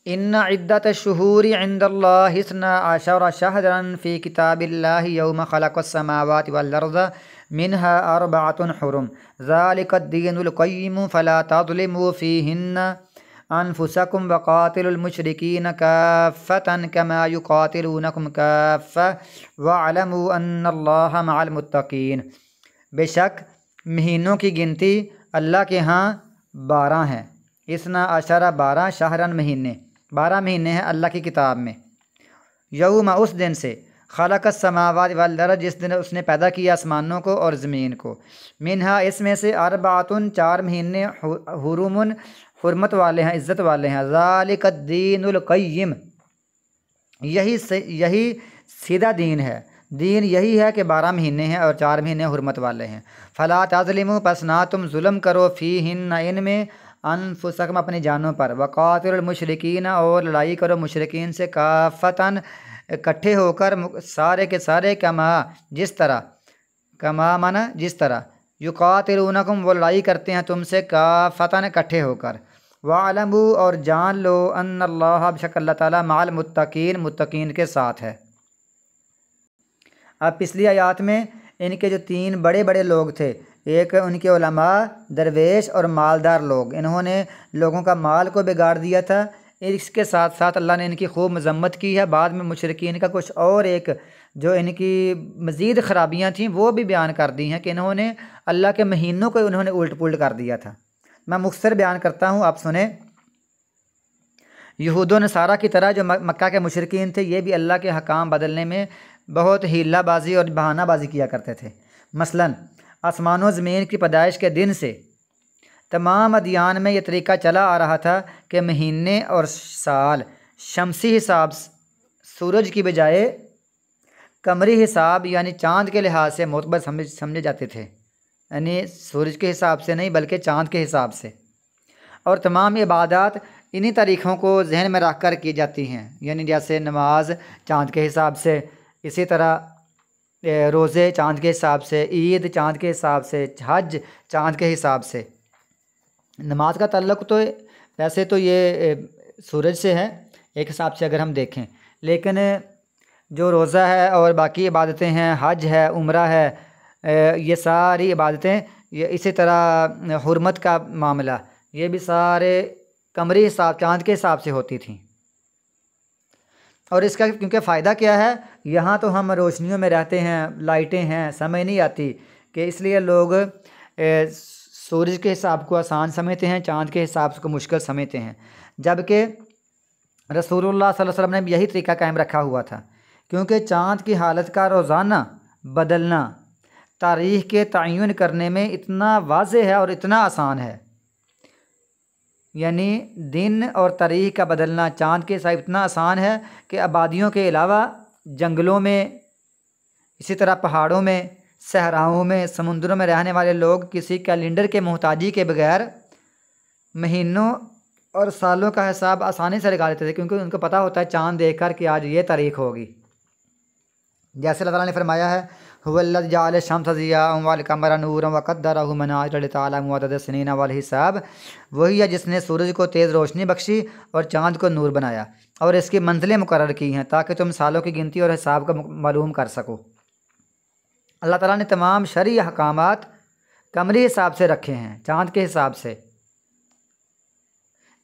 इन्ना इद्दत शुहूरी इंदल्लाहि इस्ना अशरा शहरन फ़ी किताबिल्लाहि यौम खलक़स समावाति वल अर्ज़ मिनहा अर्बअतुन हुरुम ज़ालिकद्दीनुल क़य्यिम फ़ला तज़लिमू फ़ीहिन्ना अनफुसकुम वक़ातिलुल मुशरिकीन काफ़्फ़तन कमा युक़ातिलूनकुम काफ़्फ़ा वअलमू अन्नल्लाहा मअल मुत्तक़ीन। बेशक महीनों की गिनती अल्लाह के यहाँ 12 हैं। इसना अशरा 12 शहरन महीने, 12 महीने हैं अल्लाह की किताब में। यौम उस दिन से खलक़स समावात वल अर्ज़ जिस दिन उसने पैदा किया आसमानों को और ज़मीन को। मिनहा इसमें से अर्बअतुन 4 महीने हुरुमुन हुर्मत वाले हैं, इज़्ज़त वाले हैं। ज़ालिकद्दीनुल क़य्यिम यही सीधा दीन है। दीन यही है कि 12 महीने हैं और 4 महीने हुर्मत वाले हैं। फ़ला तज़लिमू पस ना तुम जुल्म करो फ़ीहिन्ना इनमें अनफुसकुम अपनी जानों पर। वक़ातिलुल मुशरिकीन और लड़ाई करो मुशरिकीन से काफ़तन इकट्ठे होकर, सारे के सारे, कमा जिस तरह, कमा माना जिस तरह, युक़ातिलूनकुम वो लड़ाई करते हैं तुमसे काफ़तन इकट्ठे होकर। वअलमू और जान लो अन्नल्लाह बेशक अल्लाह ताला मअल मुत्तक़ीन मुत्तक़ीन के साथ है। अब पिछली आयत में इनके जो 3 बड़े बड़े लोग थे, एक उनके उलमा, दरवेश और मालदार लोग, इन्होंने लोगों का माल को बिगाड़ दिया था। इसके साथ साथ अल्लाह ने इनकी खूब मजम्मत की है। बाद में मुशरिकीन का कुछ और एक जो इनकी मज़ीद ख़राबियाँ थीं वो भी बयान कर दी हैं कि इन्होंने अल्लाह के महीनों को उन्होंने उल्ट पुल्ट कर दिया था। मैं मुख्तसर बयान करता हूँ, आप सुने। यहूद व नसारा की तरह जो मक्का के मुशरिकीन थे, ये भी अल्लाह के हकाम बदलने में बहुत हीलाबाजी और बहानाबाजी किया करते थे। मसलन आसमानों ज़मीन की पैदाइश के दिन से तमाम अदियान में यह तरीका चला आ रहा था कि महीने और साल शमसी हिसाब सूरज की बजाय कमरी हिसाब यानी चाँद के लिहाज से मोतबर समझे जाते थे, यानी सूरज के हिसाब से नहीं बल्कि चाँद के हिसाब से। और तमाम इबादत इन्हीं तारीख़ों को जहन में रख कर की जाती हैं, यानी जैसे नमाज चाँद के हिसाब से, इसी तरह रोज़े चाँद के हिसाब से, ईद चाँद के हिसाब से, हज चाँद के हिसाब से। नमाज का ताल्लुक़ तो वैसे तो ये सूरज से है एक हिसाब से अगर हम देखें, लेकिन जो रोज़ा है और बाकी इबादतें हैं, हज है, उम्रा है, ये सारी इबादतें, ये इसी तरह हुर्मत का मामला, ये भी सारे कमरी हिसाब चाँद के हिसाब से होती थी। और इसका क्योंकि फ़ायदा क्या है, यहाँ तो हम रोशनियों में रहते हैं, लाइटें हैं, समझ नहीं आती, कि इसलिए लोग सूरज के हिसाब को आसान समझते हैं, चाँद के हिसाब को मुश्किल समझते हैं। जबकि रसूलुल्लाह सल्लल्लाहु अलैहि वसल्लम ने भी यही तरीका कायम रखा हुआ था, क्योंकि चाँद की हालत का रोज़ाना बदलना तारीख़ के तयन करने में इतना वाज़ेह है और इतना आसान है। यानी दिन और तारीख़ का बदलना चाँद के हिसाब इतना आसान है कि आबादियों के अलावा जंगलों में, इसी तरह पहाड़ों में, सहराओं में, समुद्रों में रहने वाले लोग किसी कैलेंडर के मोहताजी के बगैर महीनों और सालों का हिसाब आसानी से लगा लेते थे, क्योंकि उनको पता होता है चाँद देख कर कि आज ये तारीख़ होगी। जैसे अल्लाह ताला ने फरमाया है, हुवल्लज़ी जअल शम्स ज़ियाअन वल क़मरा नूरन व क़द्दरहु मनाज़िल लितअलमू अदद सिनीन वल हिसाब। वही है जिसने सूरज को तेज़ रोशनी बख्शी और चाँद को नूर बनाया और इसकी मंजिलें मुकर्रर की हैं ताकि तुम सालों की गिनती और हिसाब को मालूम कर सको। अल्लाह ताला ने तमाम शरई अहकामात कमरी हिसाब से रखे हैं, चाँद के हिसाब से,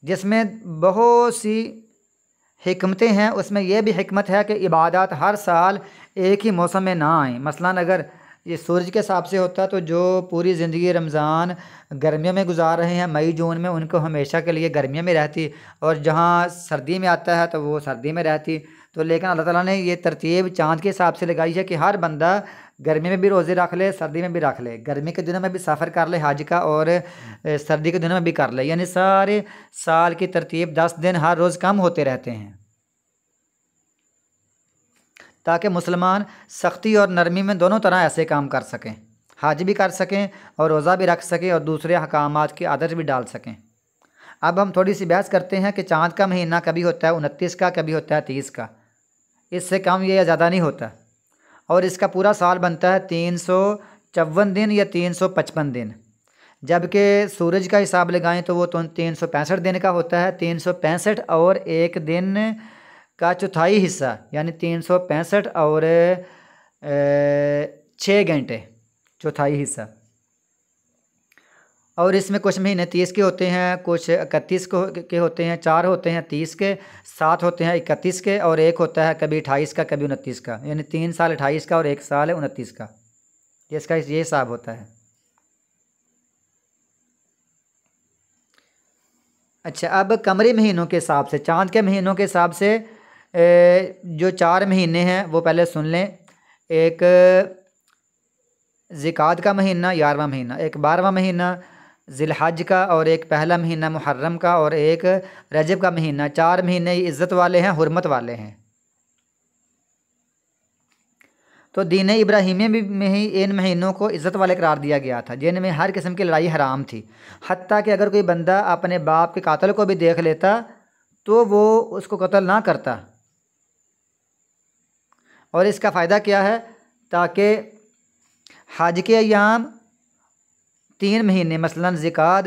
जिसमें बहुत सी हिकमतें हैं। उसमें यह भी हिकमत है कि इबादत हर साल एक ही मौसम में ना आए। मसलन अगर ये सूरज के हिसाब से होता तो जो पूरी ज़िंदगी रमज़ान गर्मियों में गुजार रहे हैं, मई जून में, उनको हमेशा के लिए गर्मियों में रहती, और जहाँ सर्दी में आता है तो वो सर्दी में रहती। तो लेकिन अल्लाह ताला ने ये तरतीब चाँद के हिसाब से लगाई है कि हर बंदा गर्मी में भी रोज़े रख ले, सर्दी में भी रख ले, गर्मी के दिनों में भी सफ़र कर ले हज का, और सर्दी के दिनों में भी कर ले। यानी सारे साल की तरतीब 10 दिन हर रोज़ कम होते रहते हैं, ताकि मुसलमान सख्ती और नरमी में दोनों तरह ऐसे काम कर सकें, हज भी कर सकें और रोज़ा भी रख सकें और दूसरे अहकामात की आदत भी डाल सकें। अब हम थोड़ी सी बहस करते हैं कि चाँद का महीना कभी होता है 29 का, कभी होता है 30 का, इससे कम या ज़्यादा नहीं होता। और इसका पूरा साल बनता है 354 दिन या 355 दिन। जबकि सूरज का हिसाब लगाएं तो वो 365 दिन का होता है। 365 और एक दिन का चौथाई हिस्सा, यानी 365 और 6 घंटे, चौथाई हिस्सा। और इसमें कुछ महीने 30 के होते हैं, कुछ 31 के होते हैं, 4 होते हैं 30 के, 7 होते हैं 31 के, और एक होता है कभी 28 का कभी 29 का, यानी 3 साल 28 का और 1 साल 29 का। इसका ये हिसाब होता है। अच्छा, अब कमरी महीनों के हिसाब से, चाँद के महीनों के हिसाब से जो 4 महीने हैं वो पहले सुन लें। एक ज़िकात का महीना 11वां महीना, एक 12वां महीना ज़िलहज का, और एक पहला महीना मुहर्रम का, और एक रजब का महीना। 4 महीने इज़्ज़त वाले हैं, हुर्मत वाले हैं। तो दीन इब्राहिमी में ही इन महीनों को इज़्ज़त वाले करार दिया गया था, जिनमें हर किस्म की लड़ाई हराम थी। हत्ता कि अगर कोई बंदा अपने बाप के कातल को भी देख लेता तो वो उसको कत्ल ना करता। और इसका फ़ायदा क्या है, ताकि हज के अयाम 3 महीने मसलन ज़िकात,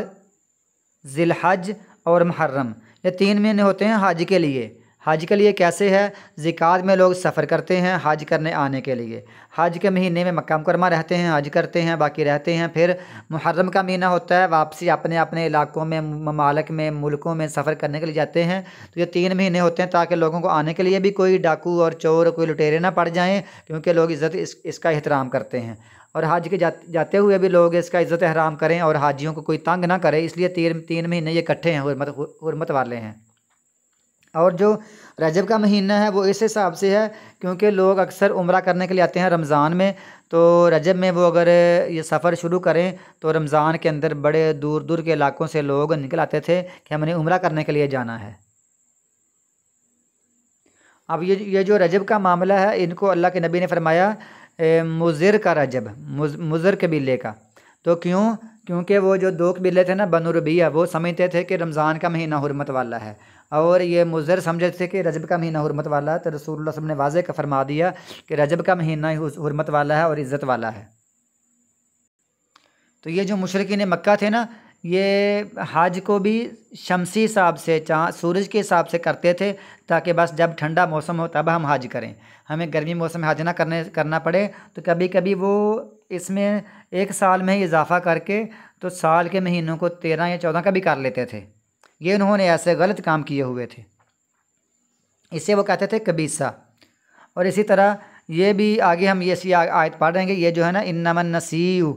ज़िलहज और मुहर्रम, ये 3 महीने होते हैं हज के लिए। हज के लिए कैसे है, ज़िकात में लोग सफ़र करते हैं हज करने आने के लिए, हज के महीने में मक्का मुकरमा रहते हैं, हज करते हैं, बाकी रहते हैं। फिर मुहर्रम का महीना होता है, वापसी अपने अपने इलाकों में, ममालिक में, मुल्कों में सफ़र करने के लिए जाते हैं। तो ये 3 महीने होते हैं ताकि लोगों को आने के लिए भी कोई डाकू और चोर, कोई लुटेरे ना पड़ जाएँ, क्योंकि लोग इज़्ज़त इसका एहतराम करते हैं। और हज के जाते हुए भी लोग इसका इज़्ज़त एहतराम करें और हाजियों को कोई तंग ना करे, इसलिए 3 महीने ये इकट्ठे हैं, हुर्मत वाले हैं। और जो रजब का महीना है वो इस हिसाब से है क्योंकि लोग अक्सर उम्रा करने के लिए आते हैं रमज़ान में। तो रजब में वो अगर ये सफ़र शुरू करें तो रमज़ान के अंदर बड़े दूर दूर के इलाकों से लोग निकल आते थे कि हमने उम्रा करने के लिए जाना है। अब ये जो रजब का मामला है, इनको अल्लाह के नबी ने फरमाया मुज़र का रजब, मुज़र कबीले का। तो क्योंकि वो जो 2 कबीले थे ना, बनु रबिया, वो समझते थे कि रमज़ान का महीना हुर्मत वाला है, और ये मुज़र समझते थे कि रजब का महीना हुर्मत वाला है। तो रसूलुल्लाह सल्लल्लाहु अलैहि वसल्लम ने वाज़े का फरमा दिया कि रजब का महीना हुर्मत वाला है और इज़्ज़त वाला है। तो ये जो मुशरिकीन मक्का थे ना, ये हज को भी शमसी हिसाब से, सूरज के हिसाब से करते थे, ताकि बस जब ठंडा मौसम हो तब हम हज करें, हमें गर्मी मौसम में हज ना करना पड़े। तो कभी कभी वो इसमें 1 साल में ही इजाफ़ा करके तो साल के महीनों को 13 या 14 का भी कर लेते थे। ये उन्होंने ऐसे गलत काम किए हुए थे, इसे वो कहते थे कबीसा। और इसी तरह ये भी आगे हम ये सी आयत पढ़ रहेंगे, ये जो है ना इन्नमन नसीउ,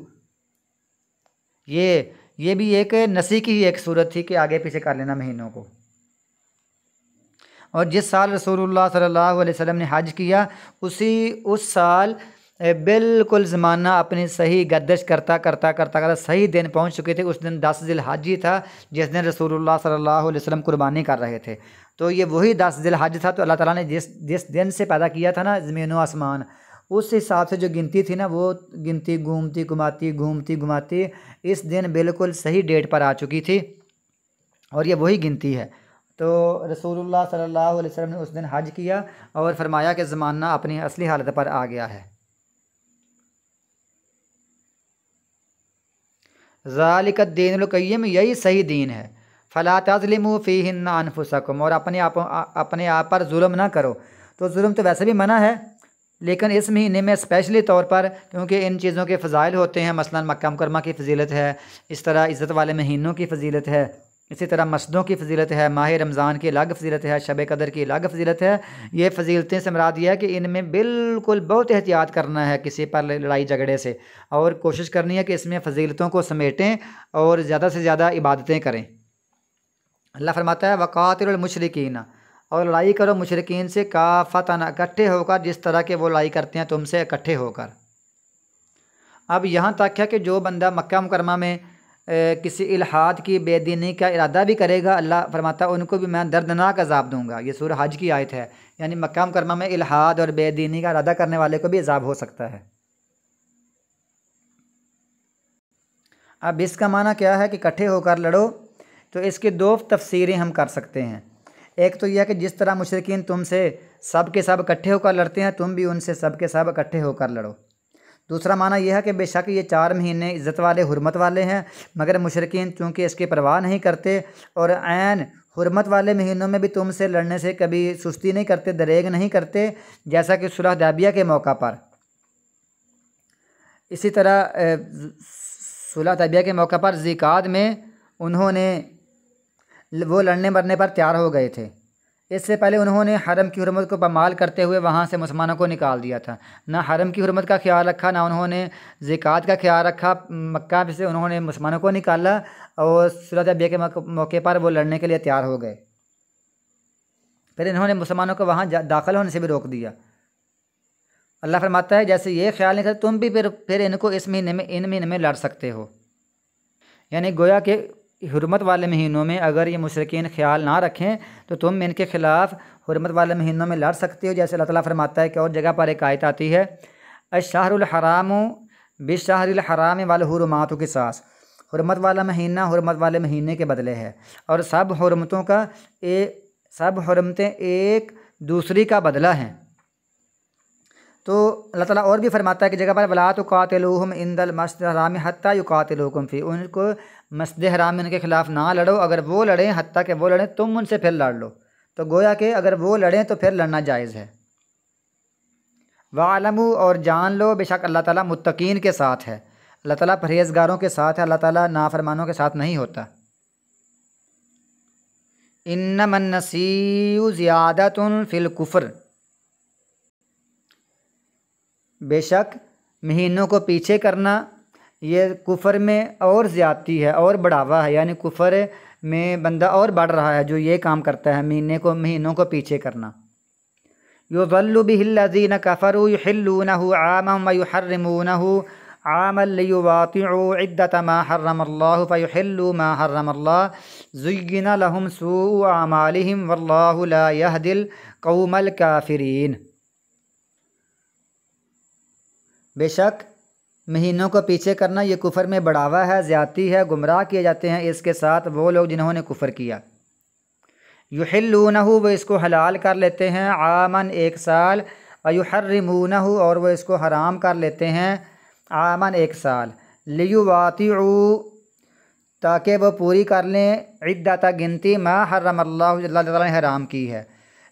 ये भी एक नसी की ही एक सूरत थी कि आगे पीछे कर लेना महीनों को। और जिस साल रसूलुल्लाह सल्लल्लाहु अलैहि वसल्लम ने हज किया उस साल बिल्कुल ज़माना अपनी सही गर्दिश करता सही दिन पहुंच चुके थे। उस दिन 10 ज़िलहज ही था जिस दिन रसूलुल्लाह सल्लल्लाहु अलैहि वसल्लम कुर्बानी कर रहे थे। तो ये वही 10 ज़िलहज था। तो अल्लाह ताला ने जिस दिन से पैदा किया था ना ज़मीन व आसमान, उस हिसाब से जो गिनती थी ना, वो गिनती घूमती घुमाती इस दिन बिल्कुल सही डेट पर आ चुकी थी, और ये वही गिनती है। तो रसूलुल्लाह सल्लल्लाहु अलैहि वसल्लम ने उस दिन हज किया और फरमाया कि ज़माना अपनी असली हालत पर आ गया है। ज़ालिका दीनुल क़य्यिम, यही सही दीन है। फ़ला तज़लिमू फ़ीहिन्ना अनफुसकुम, और अपने आप पर जुल्म ना करो। तो जुल्म तो वैसे भी मना है, लेकिन इस महीने में स्पेशली तौर पर, क्योंकि इन चीज़ों के फ़ज़ाइल होते हैं, मसलन मक्का मुकरमा की फ़जीलत है, इस तरह इज़्ज़त वाले महीनों की फ़जीलत है, इसी तरह मस्जिदों की फ़जीलत है, माह रमज़ान की अलग फ़जीलत है, शब कदर की अलग फ़जीलत है। ये फ़जीलतें से मुराद यह है कि इनमें बिल्कुल बहुत एहतियात करना है किसी पर लड़ाई झगड़े से, और कोशिश करनी है कि इसमें फ़जीलतों को समेटें और ज़्यादा से ज़्यादा इबादतें करें। अल्लाह फरमाता है वक़ातिलुल मुशरिकीन, और लड़ाई करो मुशरिकीन से काफ़तन, इकट्ठे होकर, जिस तरह के वो लड़ाई करते हैं तुमसे इकट्ठे होकर। अब यहाँ तक है कि जो बंदा मक्का मुकरमा में किसी इल्हाद की बेदीनी का इरादा भी करेगा, अल्लाह फरमाता है उनको भी मैं दर्दनाक अजाब दूंगा। ये सूरह हज की आयत है, यानी मक्का मुकरमा में इल्हाद और बेदीनी का इरादा करने वाले को भी अजाब हो सकता है। अब इसका माना क्या है कि इकट्ठे होकर लड़ो, तो इसकी 2 तफसीरें हम कर सकते हैं। एक तो यह कि जिस तरह मुशरिकीन तुमसे सब के सब इकट्ठे होकर लड़ते हैं, तुम भी उनसे सब के सब इकट्ठे होकर लड़ो। दूसरा माना यह है कि बेशक ये 4 महीने इज़्ज़त वाले हुर्मत वाले हैं, मगर मुशरिकीन चूँकि इसकी परवाह नहीं करते और ऐन हुर्मत वाले महीनों में भी तुमसे लड़ने से कभी सुस्ती नहीं करते, दरेग नहीं करते, जैसा कि सुलह हुदैबिया के मौका पर। इसी तरह सुलह हुदैबिया के मौका पर ज़िकात में उन्होंने वो लड़ने मरने पर तैयार हो गए थे। इससे पहले उन्होंने हरम की हुर्मत को पामाल करते हुए वहाँ से मुसलमानों को निकाल दिया था। ना हरम की हुर्मत का ख्याल रखा, ना उन्होंने ज़िकात का ख्याल रखा। मक्का से उन्होंने मुसलमानों को निकाला और सुलह हुदैबिया के मौके पर वो लड़ने के लिए तैयार हो गए। फिर इन्होंने मुसलमानों को वहाँ दाखिल होने से भी रोक दिया। अल्लाह फरमाता है जैसे ये ख्याल नहीं करते तुम भी फिर इनको इस महीने में, इन महीने में लड़ सकते हो। यानी गोया के हुर्मत वाले महीनों में अगर ये मुशरिकीन ख्याल ना रखें तो तुम इनके ख़िलाफ़ हुर्मत वाले महीनों में लड़ सकते हो। जैसे अल्लाह ताला फरमाता है कि और जगह पर एक आयत आती है, अश-शहरुल हराम बिश-शहरिल हराम वल हुरुमातु क़िसास, हुर्मत वाला महीना हुर्मत वाले महीने के बदले है और सब हुर्मतें एक दूसरी का बदला हैं। तो अल्लाह ताला और भी फरमाता है कि जगह पर वला तुक़ातिलूहुम इंदल मस्जिदिल हराम हत्ता युक़ातिलूकुम फ़ी, उनको मस्जिद हराम में उनके ख़िलाफ़ ना लड़ो, अगर वो लड़ें हत्ता कि वो लड़ें तुम उनसे फिर लड़ लो। तो गोया कि अगर वो लड़ें तो फिर लड़ना जायज़ है। वालमू, और जान लो बेशक अल्लाह ताला मुत्तकीन के साथ है, अल्लाह ताला परहेज़गारों के साथ है, अल्लाह ताला नाफरमानों के साथ नहीं होता। इन्नमन नसीउ ज़ियादतुन फ़िल कुफ़्र, बेशक महीनों को पीछे करना ये कुफ़र में और ज़्यादती है और बढ़ावा है। यानी कुफ़र में बंदा और बढ़ रहा है जो ये काम करता है, महीनों को पीछे करना। युज़ल्लु बिहिल्लज़ीना कफ़रू युहिल्लूनहु आमन व युहर्रिमूनहु आमन लियुवातिउ इद्दत मा हर्रमल्लाहु फयुहिल्लु मा हर्रमल्लाह ज़ुय्यिना लहुम सूउ अमालिहिम वल्लाहु ला यहदिल कौमल काफ़िरीन। बेशक महीनों को पीछे करना ये कुफ़र में बढ़ावा है, ज़्यादती है, गुमराह किए जाते हैं इसके साथ वो लोग जिन्होंने कुफ़र किया। युहिल्लूनहु, वो इसको हलाल कर लेते हैं, आमन एक साल, व युहर्रिमूनहु, और वो इसको हराम कर लेते हैं, आमन एक साल, लियुवातिउ, ताकि वो पूरी कर लें, इद्दत गिनती, मा हर्रमल्लाहु, अल्लाह ताला ने हराम की है,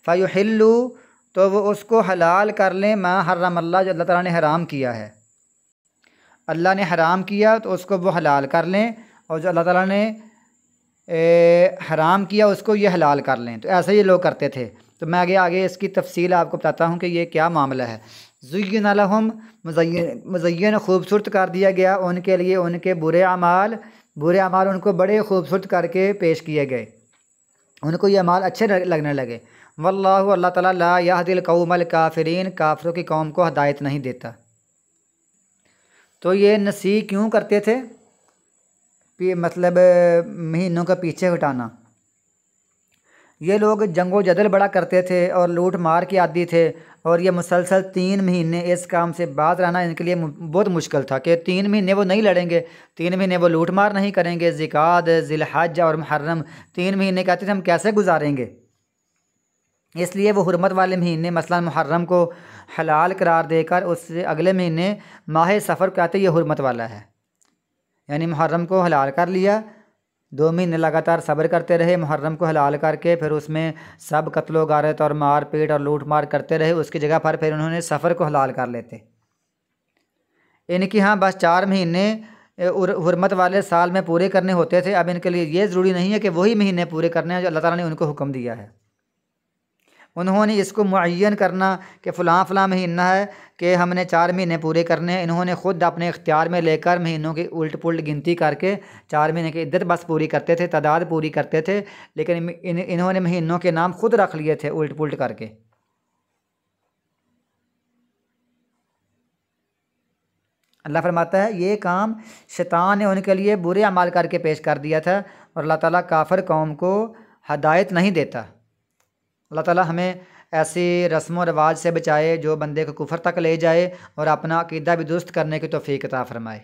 फ़युहिल्लु, तो वो उसको हलाल कर लें, मा हर्रमल्लाहु, जो अल्लाह ताला ने हराम किया है। अल्लाह ने हराम किया तो उसको वो हलाल कर लें, और जो अल्लाह ताला ने हराम किया उसको ये हलाल कर लें। तो ऐसे ये लोग करते थे। तो मैं आगे इसकी तफसील आपको बताता हूँ कि ये क्या मामला है। ज़ुय्यिना लहुम, मुज़य्यन खूबसूरत कर दिया गया उनके लिए उनके बुरे अमाल उनको बड़े खूबसूरत करके पेश किए गए, उनको ये अमाल अच्छे लगने लगे। वल्लाहु, अल्लाह ताला ला यहदिल कौमल काफ़िरीन, काफिरों की कौम को हदायत नहीं देता। तो ये नसी क्यों करते थे? मतलब महीनों का पीछे हटाना। ये लोग जंगो जदल बड़ा करते थे और लूट मार के आदी थे, और ये मुसलसल 3 महीने इस काम से बात रहना इनके लिए बहुत मुश्किल था कि 3 महीने वो नहीं लड़ेंगे, 3 महीने वो लूट मार नहीं करेंगे। ज़िकात, ज़िलहज और मुहर्रम 3 महीने कहते थे हम कैसे गुजारेंगे। इसलिए वो हुर्मत वाले महीने मसलन मुहर्रम को हलाल करार देकर उससे अगले महीने माह सफ़र कहते ये हुर्मत वाला है, यानी मुहर्रम को हलाल कर लिया, 2 महीने लगातार सब्र करते रहे, मुहर्रम को हलाल करके फिर उसमें सब कत्लो गारत और मार पीट और लूट मार करते रहे। उसकी जगह पर फिर उन्होंने सफ़र को हलाल कर लेते। इनके यहाँ बस 4 महीने हुर्मत वाले साल में पूरे करने होते थे। अब इनके लिए ये ज़रूरी नहीं है कि वही महीने पूरे करने हैं जो अल्लाह ताला ने उनको हुक्म दिया है। उन्होंने इसको मुअय्यन करना कि फ़लाँ महीना है कि हमने 4 महीने पूरे करने हैं, इन्होंने ख़ुद अपने इख्तियार में लेकर महीनों की उल्ट पुल्ट गिनती करके 4 महीने की इद्दत बस पूरी करते थे, तादाद पूरी करते थे, लेकिन इन्होंने महीनों के नाम खुद रख लिए थे उल्ट पुल्ट करके। अल्लाह फरमाता है ये काम शैतान ने उनके लिए बुरे अमाल करके पेश कर दिया था, और अल्लाह ताला काफिर कौम को हदायत नहीं देता। अल्लाह ताला हमें ऐसी रस्म व रिवाज से बचाए जो बंदे को कुफर तक ले जाए और अपना अकीदा भी दुरुस्त करने की तौफीक अता फरमाए।